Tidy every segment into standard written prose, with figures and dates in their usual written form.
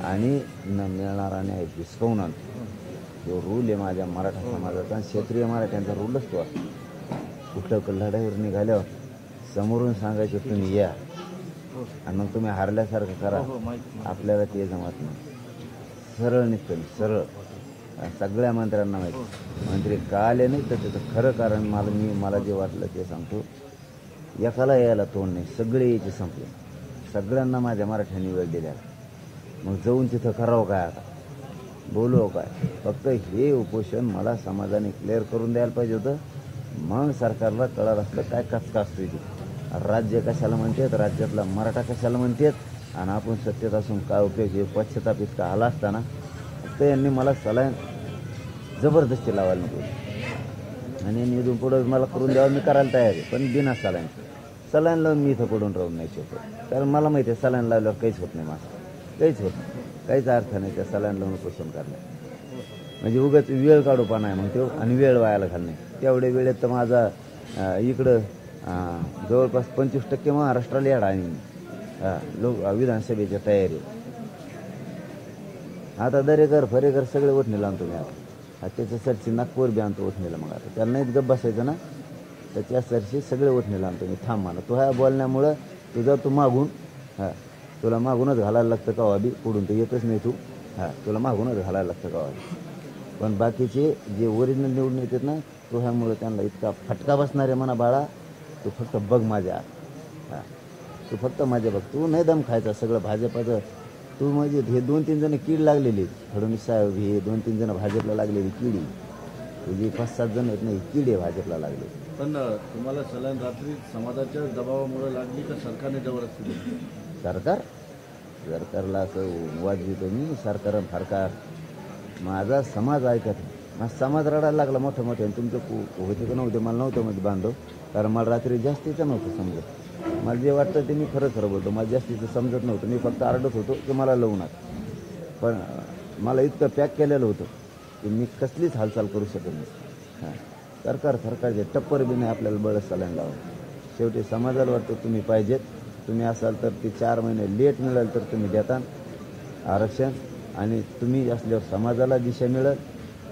आणि न मिळणारा न्याय हिसकावून आणतो. जो रूल आहे माझ्या मराठा समाजाचा आणि क्षेत्रीय मराठ्यांचा रूलच तो असतो. कुठलं लढाईवर निघाल्यावर समोरून सांगायचं तुम्ही या आणि मग तुम्ही हारल्यासारखं करा. आपल्याला ते जमत नाही. सरळ निघतं, सरळ. सगळ्या मंत्र्यांना माहिती. मंत्री का आले नाही तर त्याचं खरं कारण मला जे वाटलं ते सांगतो. एकाला यायला तोंड नाही, सगळे यायचे संपले. सगळ्यांना माझ्या मराठ्यांनी वेळ दिल्या. मग जाऊन तिथं करावं काय, आता बोलू काय? फक्त हे उपोषण मला समाजाने क्लिअर करून द्यायला पाहिजे होतं. मग सरकारला कळलं असतं काय कचकासतोय ते. राज्य कशाला म्हणतात, राज्यातला मराठा कशाला म्हणतात आणि आपण सत्तेत असून काय उपयोग. हे पश्चाताप इतका आला असताना फक्त यांनी मला सलाईन जबरदस्ती लावायला नको आणि निधून पुढं मला करून द्यावं. मी करायला तयार आहे, पण बिना सलाईन लावून मी इथं पडून राहून नाही शकतो. कारण मला माहिती आहे सलाईन लावल्यावर काहीच होत नाही. माझं काहीच होत नाही, काहीच अर्थ नाही त्या सलाईन लावून पोषण करण्यात. म्हणजे उगाच वेळ काढूपणा आहे मग तो आणि वेळ वायाला घालणे. तेवढ्या वेळेत तर माझा इकडं जवळपास 25% महाराष्ट्राला याड आणि विधानसभेची तयारी. आता दरेकर फरेकर सगळे ओठणीला आणतो मी. आता त्याच्या सरची नागपूर बी आणतो ओठणीला. मग आता त्याला नाहीत गप्प बसायचं ना, तर त्या सरशी सगळे ओठणीला आणतो मी. थांब म्हणा तो ह्या बोलण्यामुळं तू मागून तुला मागूनच घालायला लागतं का वाबी. पुढून तर येतच नाही तू. तुला मागूनच घालायला लागतं का वाबी. पण बाकीचे जे ओरिजिनल निवडून येतात ना, तो ह्यामुळं त्यांना इतका फटका बसणार आहे म्हणा. बाळा तू फक्त बघ माझ्या, तू फक्त माझ्या बघ. तू नाही दम खायचा सगळं भाजपाचं. तू म्हणजे हे 2-3 जण कीड लागलेली फडणवीस साहेब, हे 2-3 जण भाजपला लागलेली किडी. तुझी 5-7 जण आहेत नाही, किडी भाजपला लागले. पण तुम्हाला सलाईन रात्री समाजाच्या दबावामुळे लागली का सरकारने जबरदस्ती दिली? सरकारला असं वाजवितो मी. सरकार फारकार माझा समाज ऐकत नाही. माझा समाज रडायला लागला मोठं मोठं. तुमचं होते का नव्हते मला नव्हतं मध्ये बांधव. कारण मला रात्री जास्तीचं नव्हतं समजत. मला जे वाटतं ते मी खरं बोलतो. मला जास्तीचं समजत नव्हतं. मी फक्त आरडत होतो की मला लावू नका. पण मला इतकं पॅक केलेलं होतं की मी कसलीच हालचाल करू शकत नाही. सरकारचे टप्पर बी नाही आपल्याला बळच सलाईन लावा. शेवटी समाजाला वाटतं तुम्ही पाहिजेत. तुम्ही असाल तर ती 4 महिने लेट मिळेल तर तुम्ही देता आरक्षण. आणि तुम्ही असल्यावर समाजाला दिशा मिळेल.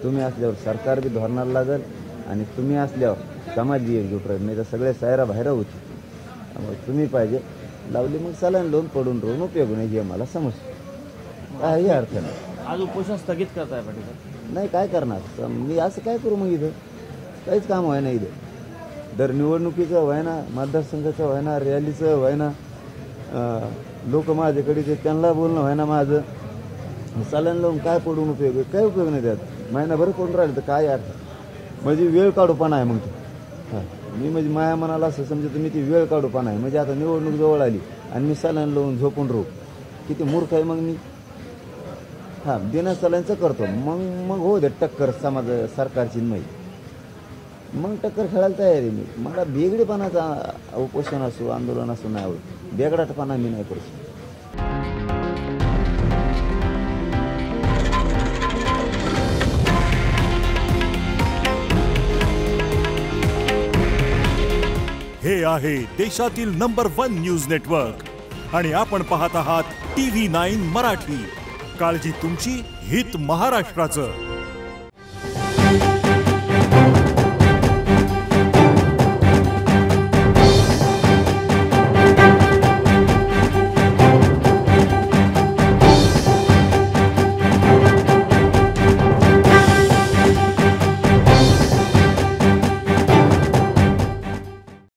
तुम्ही असल्यावर सरकार बी धोरणाला लागेल. आणि तुम्ही असल्यावर समाज बी एकजूट राहील. नाही तर सगळे सायरा बाहेर होते. त्यामुळे तुम्ही पाहिजे लावली मग सलाईन लावून पडून राहून उपयोग नाही. हे मला समजतं. काही अर्थ नाही. आज उपोषण स्थगित करताय पाटील? नाही काय करणार मी. असं काय करू मग? इथं काहीच काम व्हाय ना. इथं दर निवडणुकीचं व्हाय ना, मतदारसंघाचं व्हाय ना, रॅलीचं व्हाय ना. लोक माझ्याकडे ते त्यांना बोलणं व्हाय ना. माझं सलाईन लावून काय पडून उपयोग आहे? काय उपयोग नाही त्यात. महिनाभर पडून राहिलं तर काय अर्थ? म्हणजे वेळ काढूपणा आहे मग ते. मी म्हणजे माया मनाला असं समजतं मी ती वेळ काढूपणा आहे. म्हणजे आता निवडणूक जवळ आली आणि मी सलाईन लावून झोपून राहू. किती मूर्ख आहे मग मी. बिना सलाईनचं करतो. मग हो दे टक्कर समाज सरकारची माहिती. मग टक्कर खेळायला तयार आहे मी. मला बेगडेपणाचा उपोषण असो आंदोलन असो नाही आवडत. बेगडाटपणा मी नाही करू शकतो. हे आहे देशातील नंबर 1 न्यूज नेटवर्क आणि आपण पाहत आहात TV9 मराठी. काळजी तुमची, हित महाराष्ट्राचं.